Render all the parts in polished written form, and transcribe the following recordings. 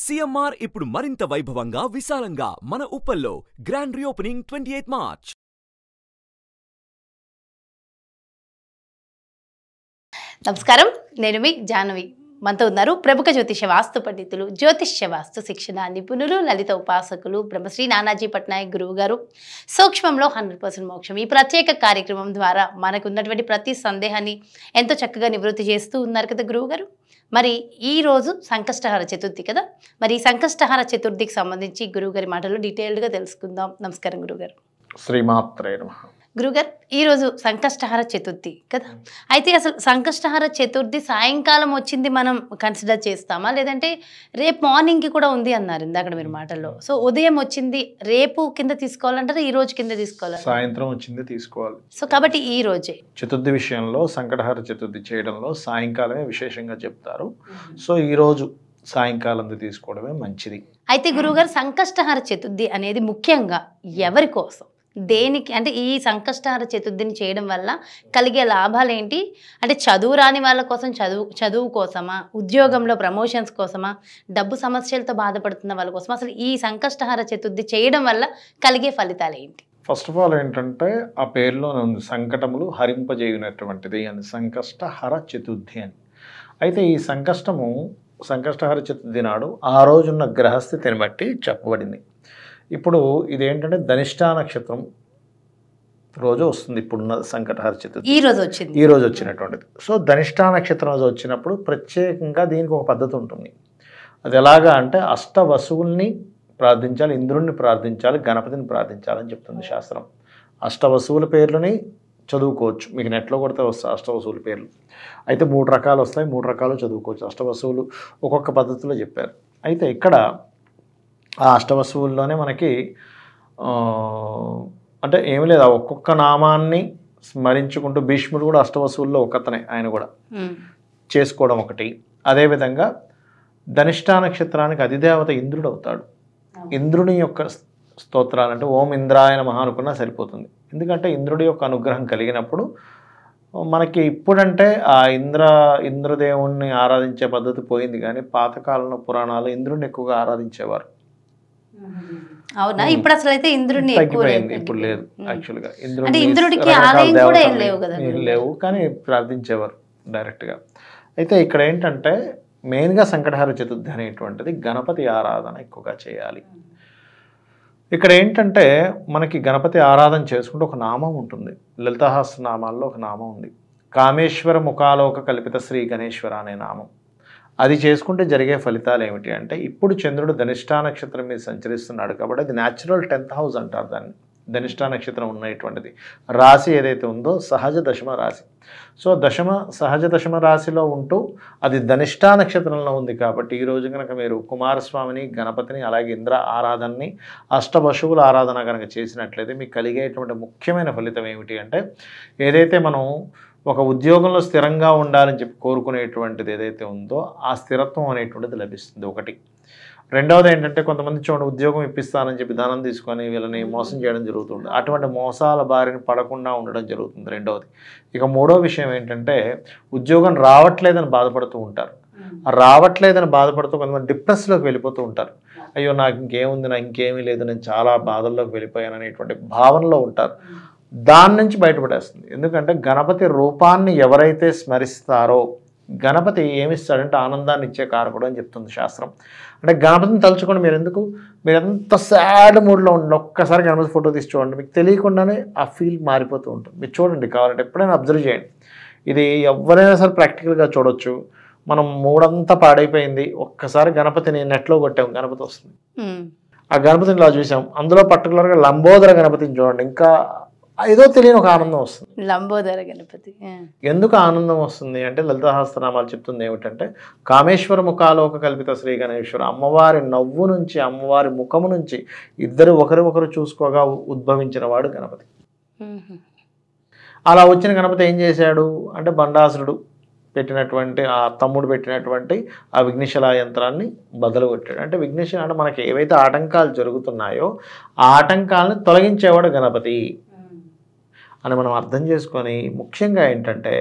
CMR ఇప్పుడు మరింత వైభవంగా విశాలంగా మన ఉప్పల్లో గ్రాండ్ రీఓపెనింగ్ 28 మార్చ్. నమస్కారం, నేను మీ జాహ్నవి. మనతో ఉన్నారు ప్రముఖ జ్యోతిష వాస్తు పండితులు, జ్యోతిష్య వాస్తు శిక్షణ నిపుణులు, లలిత ఉపాసకులు బ్రహ్మశ్రీ నానాజీ పట్నాయక్ గురువు గారు. సూక్ష్మంలో 100% మోక్షం ఈ ప్రత్యేక కార్యక్రమం ద్వారా మనకు ఉన్నటువంటి ప్రతి సందేహాన్ని ఎంతో చక్కగా నివృత్తి చేస్తూ ఉన్నారు కదా గురువు గారు. మరి ఈ రోజు సంకష్టహార చతుర్థి కదా, మరి ఈ సంకష్టహార చతుర్థికి సంబంధించి గురువుగారి మాటలు డీటెయిల్డ్గా తెలుసుకుందాం. నమస్కారం గురువుగారు. శ్రీమాత్రే నమః. గురుగారు, ఈరోజు సంకష్టహార చతుర్థి కదా, అయితే అసలు సంకష్టహార చతుర్థి సాయంకాలం వచ్చింది మనం కన్సిడర్ చేస్తామా, లేదంటే రేపు మార్నింగ్కి కూడా ఉంది అన్నారు ఇందాక మీరు మాటల్లో. సో ఉదయం వచ్చింది రేపు కింద తీసుకోవాలంటారా, ఈ రోజు కింద తీసుకోవాలి? సాయంత్రం వచ్చింది తీసుకోవాలి. సో కాబట్టి ఈ రోజే చతుర్థి విషయంలో సంకటహార చతుర్థి చేయడంలో సాయంకాలమే విశేషంగా చెప్తారు. సో ఈ రోజు సాయంకాలం తీసుకోవడమే మంచిది. అయితే గురువుగారు, సంకష్టహార చతుర్థి అనేది ముఖ్యంగా ఎవరి కోసం, దేనికి, అంటే ఈ సంకష్టహార చతుర్థిని చేయడం వల్ల కలిగే లాభాలు ఏంటి? అంటే చదువు రాని వాళ్ళ కోసం చదువు కోసమా, ఉద్యోగంలో ప్రమోషన్స్ కోసమా, డబ్బు సమస్యలతో బాధపడుతున్న వాళ్ళ కోసం, అసలు ఈ సంకష్టహార చతుర్థి చేయడం వల్ల కలిగే ఫలితాలు ఏంటి? ఫస్ట్ ఆఫ్ ఆల్ ఏంటంటే ఆ పేరులోనే ఉంది సంకటములు హరింపజేయునటువంటిది అని, సంకష్టహర చతుర్థి అని. అయితే ఈ సంకష్టహర చతుర్థి నాడు ఆ రోజున్న గ్రహస్థితిని బట్టి చెప్పబడింది. ఇప్పుడు ఇదేంటంటే ధనిష్టా నక్షత్రం రోజు వస్తుంది. ఇప్పుడున్న సంకటహర చతుర్థి ఈ రోజు వచ్చినటువంటిది. సో ధనిష్టా నక్షత్రం రోజు వచ్చినప్పుడు ప్రత్యేకంగా దీనికి ఒక పద్ధతి ఉంటుంది. అది ఎలాగా అంటే అష్టవసువుల్ని ప్రార్థించాలి, ఇంద్రుణ్ణి ప్రార్థించాలి, గణపతిని ప్రార్థించాలని చెప్తుంది శాస్త్రం. అష్టవసువుల పేర్లని చదువుకోవచ్చు, మీకు నెట్లో కొడితే వస్తాయి అష్టవసువుల పేర్లు. అయితే 3 రకాలు వస్తాయి, 3 రకాలు చదువుకోవచ్చు. అష్టవసువులు ఒక్కొక్క పద్ధతిలో చెప్పారు. అయితే ఇక్కడ ఆ అష్టవసువుల్లోనే మనకి అంటే ఏమి లేదు, ఒక్కొక్క నామాన్ని స్మరించుకుంటూ, భీష్ముడు కూడా అష్టవసువుల్లో ఒకతనే, ఆయన కూడా చేసుకోవడం ఒకటి. అదేవిధంగా ధనిష్టా నక్షత్రానికి అధిదేవత ఇంద్రుడు అవుతాడు. ఇంద్రుని యొక్క స్తోత్రాలు అంటే ఓం ఇంద్రాయ నమః అనుకున్నా సరిపోతుంది. ఎందుకంటే ఇంద్రుడి యొక్క అనుగ్రహం కలిగినప్పుడు మనకి ఇప్పుడంటే ఆ ఇంద్రదేవుణ్ణి ఆరాధించే పద్ధతి పోయింది, కానీ పాతకాలంలో పురాణాలు ఇంద్రుడిని ఎక్కువగా ఆరాధించేవారు. అవునా? ఇప్పుడు అసలు అయితే ఇంద్రుడిని తగ్గిపోయింది, ఇప్పుడు లేదు. యాక్చువల్గా లేవు, కానీ ప్రార్థించేవారు డైరెక్ట్గా. అయితే ఇక్కడ ఏంటంటే మెయిన్గా సంకటహార చతుర్థి అనేటువంటిది గణపతి ఆరాధన ఎక్కువగా చేయాలి. ఇక్కడ ఏంటంటే మనకి గణపతి ఆరాధన చేసుకుంటే ఒక నామం ఉంటుంది, లలితాసహస్ర నామాల్లో ఒక నామం ఉంది, కామేశ్వర ముఖాలోక కల్పిత శ్రీ గణేశ్వర అనే నామం. అది చేసుకుంటే జరిగే ఫలితాలు ఏమిటి అంటే, ఇప్పుడు చంద్రుడు ధనిష్టా నక్షత్రం మీద సంచరిస్తున్నాడు కాబట్టి అది న్యాచురల్ 10th హౌస్ అంటారు దాన్ని. ధనిష్టా నక్షత్రం ఉన్నటువంటిది రాశి ఏదైతే ఉందో సహజ దశమ రాశి. సో సహజ దశమ రాశిలో ఉంటూ అది ధనిష్టా నక్షత్రంలో ఉంది కాబట్టి ఈరోజు కనుక మీరు కుమారస్వామిని, గణపతిని, అలాగే ఇంద్ర ఆరాధనని, అష్టవశువుల ఆరాధన కనుక చేసినట్లయితే మీకు కలిగేటువంటి ముఖ్యమైన ఫలితం ఏమిటి అంటే, ఏదైతే మనం ఒక ఉద్యోగంలో స్థిరంగా ఉండాలని చెప్పి కోరుకునేటువంటిది ఏదైతే ఉందో ఆ స్థిరత్వం అనేటువంటిది లభిస్తుంది ఒకటి. రెండవది ఏంటంటే కొంతమంది చూడండి, ఉద్యోగం ఇప్పిస్తానని చెప్పి ధనం తీసుకొని వీళ్ళని మోసం చేయడం జరుగుతుంది. అటువంటి మోసాల బారిన పడకుండా ఉండడం జరుగుతుంది రెండవది. ఇక మూడో విషయం ఏంటంటే, ఉద్యోగం రావట్లేదని బాధపడుతూ ఉంటారు. రావట్లేదని బాధపడుతూ కొంతమంది డిప్రెస్లోకి వెళ్ళిపోతూ ఉంటారు. అయ్యో నాకు ఇంకేముంది, నాకు ఇంకేమీ లేదు, నేను చాలా బాధల్లోకి వెళ్ళిపోయాను అనేటువంటి భావనలో ఉంటారు. దాని నుంచి బయటపడేస్తుంది. ఎందుకంటే గణపతి రూపాన్ని ఎవరైతే స్మరిస్తారో గణపతి ఏమిస్తాడంటే ఆనందాన్ని ఇచ్చే కారకుడు అని చెప్తుంది శాస్త్రం. అంటే గణపతిని తలుచుకోండి, మీరు ఎంత సాడ్ మూడ్లో ఉండండి, ఒక్కసారి గణపతి ఫోటో తీసి చూడండి, మీకు తెలియకుండానే ఆ ఫీల్ మారిపోతూ ఉంటుంది. మీరు చూడండి, కావాలంటే ఎప్పుడైనా అబ్జర్వ్ చేయండి. ఇది ఎవరైనా సరే ప్రాక్టికల్గా చూడొచ్చు. మనం మూడంతా పాడైపోయింది, ఒక్కసారి గణపతిని నెట్లో కొట్టాం, గణపతి వస్తుంది. ఆ గణపతిని ఇలా చూసాం, అందులో పర్టికులర్గా లంబోదర గణపతిని చూడండి, ఇంకా ఏదో తెలియని ఒక ఆనందం వస్తుంది. లంబోదర గణపతి ఎందుకు ఆనందం వస్తుంది అంటే, లలితాసహస్రనామాలు చెప్తుంది ఏమిటంటే, కామేశ్వర ముఖాలోక కల్పిత శ్రీ గణేశ్వర, అమ్మవారి నవ్వు నుంచి, అమ్మవారి ముఖము నుంచి ఇద్దరు ఒకరు చూసుకోగా ఉద్భవించిన వాడు గణపతి. అలా వచ్చిన గణపతి ఏం చేశాడు అంటే, బండాసురుడు పెట్టినటువంటి ఆ తమ్ముడు పెట్టినటువంటి ఆ విఘ్నేశ్వర యంత్రాన్ని బదలుగొట్టాడు. అంటే విఘ్నేశ్వర అంటే మనకి ఏవైతే ఆటంకాలు జరుగుతున్నాయో ఆ ఆటంకాలను తొలగించేవాడు గణపతి అని మనం అర్థం చేసుకొని, ముఖ్యంగా ఏంటంటే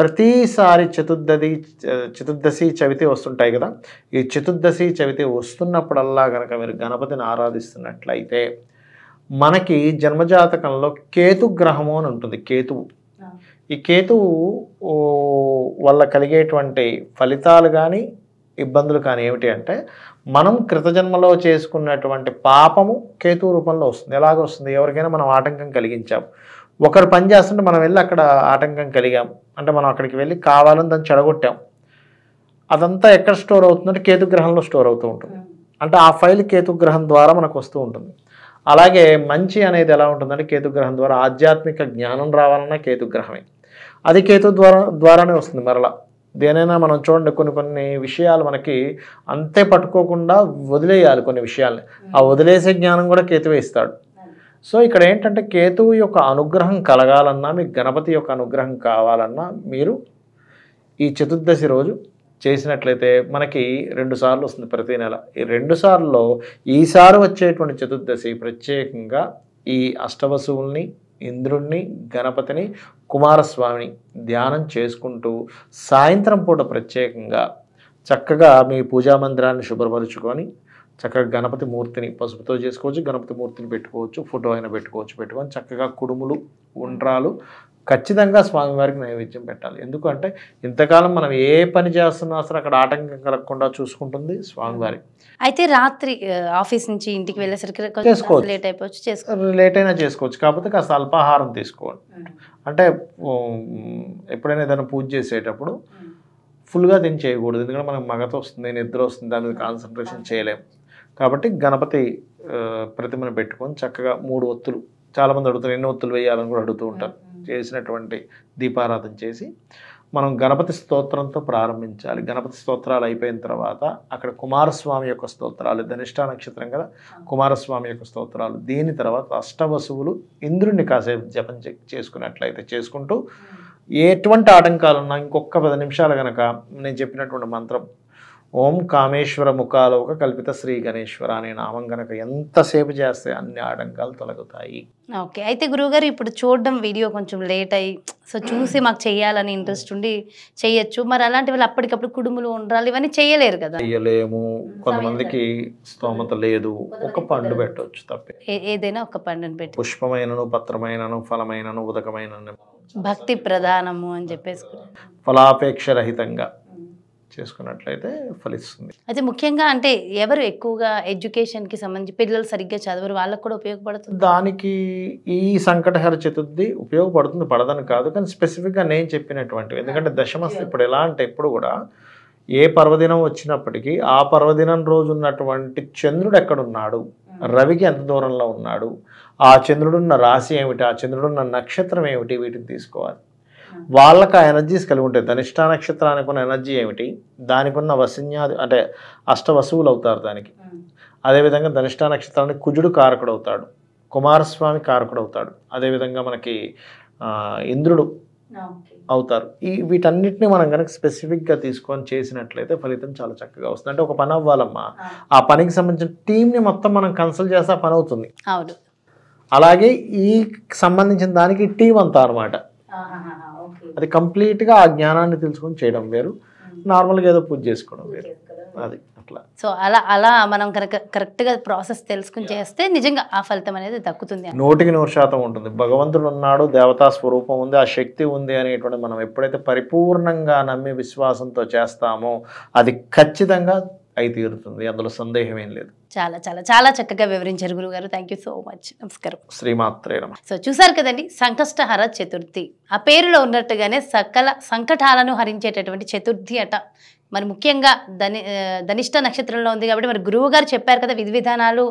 ప్రతిసారి చతుర్దశి చవితి వస్తుంటాయి కదా, ఈ చతుర్దశి చవితి వస్తున్నప్పుడల్లా కనుక మీరు గణపతిని ఆరాధిస్తున్నట్లయితే మనకి జన్మజాతకంలో కేతు గ్రహము అని ఉంటుంది. కేతువు, ఈ కేతువు వల్ల కలిగేటువంటి ఫలితాలు కానీ ఇబ్బందులు కానీ ఏమిటి అంటే, మనం కృతజన్మలో చేసుకున్నటువంటి పాపము కేతు రూపంలో వస్తుంది. ఎలాగ వస్తుంది? ఎవరికైనా మనం ఆటంకం కలిగించాం, ఒకరు పని చేస్తుంటే మనం వెళ్ళి అక్కడ ఆటంకం కలిగాం అంటే, మనం అక్కడికి వెళ్ళి కావాలని దాన్ని చెడగొట్టాం, అదంతా ఎక్కడ స్టోర్ అవుతుందంటే కేతు గ్రహంలో స్టోర్ అవుతూ ఉంటుంది. అంటే ఆ ఫైల్ కేతు గ్రహం ద్వారా మనకు వస్తూ ఉంటుంది. అలాగే మంచి అనేది ఎలా ఉంటుందంటే, కేతు గ్రహం ద్వారా ఆధ్యాత్మిక జ్ఞానం రావాలన్నా కేతు గ్రహమే, అది కేతు ద్వారానే వస్తుంది. మరలా దేనైనా మనం చూడండి, కొన్ని విషయాలు మనకి అంతే పట్టుకోకుండా వదిలేయాలి కొన్ని విషయాల్ని, ఆ వదిలేసే జ్ఞానం కూడా కేతువే ఇస్తాడు. సో ఇక్కడ ఏంటంటే, కేతువు యొక్క అనుగ్రహం కలగాలన్నా, మీకు గణపతి యొక్క అనుగ్రహం కావాలన్నా మీరు ఈ చతుర్దశి రోజు చేసినట్లయితే మనకి 2 సార్లు వస్తుంది ప్రతి నెల. ఈ 2 సార్లలో ఈసారి వచ్చేటువంటి చతుర్దశి ప్రత్యేకంగా ఈ అష్టవసువుల్ని, ఇంద్రుణ్ణి, గణపతిని, కుమారస్వామిని ధ్యానం చేసుకుంటూ సాయంత్రం పూట ప్రత్యేకంగా చక్కగా మీ పూజా మందిరాన్ని శుభ్రపరుచుకొని చక్కగా గణపతి మూర్తిని పసుపుతో చేసుకోవచ్చు, గణపతి మూర్తిని పెట్టుకోవచ్చు, ఫోటో అయినా పెట్టుకొని చక్కగా కుడుములు, ఉండ్రాలు ఖచ్చితంగా స్వామివారికి నైవేద్యం పెట్టాలి. ఎందుకంటే ఇంతకాలం మనం ఏ పని చేస్తున్నా అసలు అక్కడ ఆటంకం కలగకుండా చూసుకుంటుంది స్వామివారి. అయితే రాత్రి ఆఫీస్ నుంచి ఇంటికి వెళ్ళేసరికి లేట్ అయిపోవచ్చు, లేట్ అయినా చేసుకోవచ్చు, కాకపోతే కాస్త అల్పాహారం తీసుకోవాలి. అంటే ఎప్పుడైనా ఏదైనా పూజ చేసేటప్పుడు ఫుల్గా తిని చేయకూడదు, ఎందుకంటే మనకు మగత వస్తుంది, నిద్ర వస్తుంది, దాని మీద కాన్సన్ట్రేషన్ చేయలేము. కాబట్టి గణపతి ప్రతిమను పెట్టుకొని చక్కగా 3 ఒత్తులు, చాలామంది అడుగుతారు ఎన్ని ఒత్తులు వేయాలని కూడా అడుగుతూ ఉంటారు, చేసినటువంటి దీపారాధన చేసి మనం గణపతి స్తోత్రంతో ప్రారంభించాలి. గణపతి స్తోత్రాలు అయిపోయిన తర్వాత అక్కడ కుమారస్వామి యొక్క స్తోత్రాలు, ధనిష్ఠా నక్షత్రం కదా, కుమారస్వామి యొక్క స్తోత్రాలు, దీని తర్వాత అష్టవసువులు, ఇంద్రుడిని కాసేపు జపం చేసుకున్నట్లయితే చేసుకుంటూ ఎటువంటి ఆటంకాలున్నా ఇంకొక 10 నిమిషాలు కనుక నేను చెప్పినటువంటి మంత్రం ఓం కామేశ్వర ముఖాలోక కల్పిత శ్రీ గణేశ్వర అనే నామం కనుక ఎంతసేపు చేస్తే అన్ని ఆటంకాలు తొలగుతాయి. ఓకే, అయితే గురువుగారు ఇప్పుడు చూడడం వీడియో కొంచెం లేట్ అయ్యి సో చూసి మాకు చెయ్యాలని ఇంట్రెస్ట్ ఉండి చెయ్యొచ్చు, మరి అలాంటి వాళ్ళు అప్పటికప్పుడు కుడుములు, ఉండ్రాలు ఇవన్నీ చేయలేరు కదా? చెయ్యలేము, కొంతమందికి స్తోమత లేదు, ఒక పండు పెట్టవచ్చు తప్పే, ఏదైనా ఒక పండుని పెట్టి పుష్పమైనను, పత్రమైనను, ఫలమైనను, ఉదకమైనను భక్తి ప్రధానము అని చెప్పేసి ఫలాపేక్ష రహితంగా చేసుకున్నట్లయితే ఫలిస్తుంది. అయితే ముఖ్యంగా అంటే ఎవరు ఎక్కువగా ఎడ్యుకేషన్కి సంబంధించి పిల్లలు సరిగ్గా చదవరు, వాళ్ళకు కూడా ఉపయోగపడుతుంది? దానికి ఈ సంకటహర చతుర్థి ఉపయోగపడుతుంది, పడదని కాదు, కానీ స్పెసిఫిక్గా నేను చెప్పినటువంటివి. ఎందుకంటే దశమస్తి ఇప్పుడు ఎలా అంటే, ఎప్పుడు కూడా ఏ పర్వదినం వచ్చినప్పటికీ ఆ పర్వదినం రోజు ఉన్నటువంటి చంద్రుడు ఎక్కడున్నాడు, రవికి ఎంత దూరంలో ఉన్నాడు, ఆ చంద్రుడున్న రాశి ఏమిటి, ఆ చంద్రుడున్న నక్షత్రం ఏమిటి, వీటిని తీసుకోవాలి. వాళ్ళకి ఆ ఎనర్జీస్ కలిగి ఉంటాయి. ధనిష్ఠా నక్షత్రానికి ఉన్న ఎనర్జీ ఏమిటి, దానికి ఉన్న వసిన్యాది అంటే అష్టవసువులు అవుతారు దానికి. అదేవిధంగా ధనిష్ఠా నక్షత్రానికి కుజుడు కారకుడు అవుతాడు, కుమారస్వామి కారకుడు అవుతాడు, అదేవిధంగా మనకి ఇంద్రుడు అవుతారు. వీటన్నిటిని మనం కనుక స్పెసిఫిక్గా తీసుకొని చేసినట్లయితే ఫలితం చాలా చక్కగా వస్తుంది. అంటే ఒక పని అవ్వాలమ్మా, ఆ పనికి సంబంధించిన టీంని మొత్తం మనం కన్సల్ట్ చేస్తే ఆ పని అవుతుంది. అవును, అలాగే ఈ సంబంధించిన దానికి టీం అంతా అనమాట, అది కంప్లీట్గా ఆ జ్ఞానాన్ని తెలుసుకొని చేయడం వేరు, నార్మల్గా ఏదో పూజ చేసుకోవడం వేరు, అది అట్లా. సో అలా మనం కనుక కరెక్ట్గా ప్రాసెస్ తెలుసుకుని చేస్తే నిజంగా ఆ ఫలితం అనేది దక్కుతుంది. 100% ఉంటుంది. భగవంతుడు ఉన్నాడు, దేవతా స్వరూపం ఉంది, ఆ శక్తి ఉంది అనేటువంటి మనం ఎప్పుడైతే పరిపూర్ణంగా నమ్మి విశ్వాసంతో చేస్తామో అది ఖచ్చితంగా అయి తీరుతుంది, అందులో సందేహం ఏం లేదు. చాలా చాలా చాలా చక్కగా వివరించారు గురుగారు, థ్యాంక్ యూ సో మచ్. నమస్కారం. శ్రీమాత్రే నమః. సో చూసారు కదండి, సంకష్టహర చతుర్థి ఆ పేరులో ఉన్నట్టుగానే సకల సంకటాలను హరించేటటువంటి చతుర్థి అట. మరి ముఖ్యంగా ధనిష్ట నక్షత్రంలో ఉంది కాబట్టి మరి గురువు గారు చెప్పారు కదా విధి విధానాలు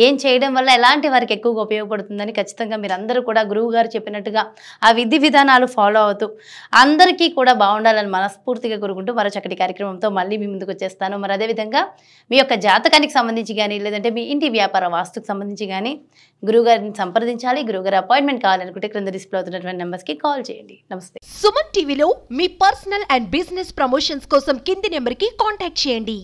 ఏం చేయడం వల్ల ఎలాంటి వారికి ఎక్కువగా ఉపయోగపడుతుందని. ఖచ్చితంగా మీరు అందరూ కూడా గురువు గారు చెప్పినట్టుగా ఆ విధి విధానాలు ఫాలో అవుతూ అందరికీ కూడా బాగుండాలని మనస్ఫూర్తిగా కోరుకుంటూ మరో చక్కటి కార్యక్రమంతో మళ్ళీ మీ ముందుకు వచ్చేస్తాను. మరి అదేవిధంగా మీ యొక్క జాతకానికి సంబంధించి కానీ లేదంటే మీ ఇంటి వ్యాపార వాస్తుకు సంబంధించి కానీ గురువుగారిని సంప్రదించాలి, గురువుగారు అపాయింట్మెంట్ కావాలనుకుంటే క్రింద డిస్ప్లే అవుతున్నటువంటి నెంబర్స్కి కాల్ చేయండి. నమస్తే. సుమన్ టీవీలో మీ పర్సనల్ అండ్ బిజినెస్ ప్రమోషన్స్ కోసం కింది నెంబర్కి కాంటాక్ట్ చేయండి.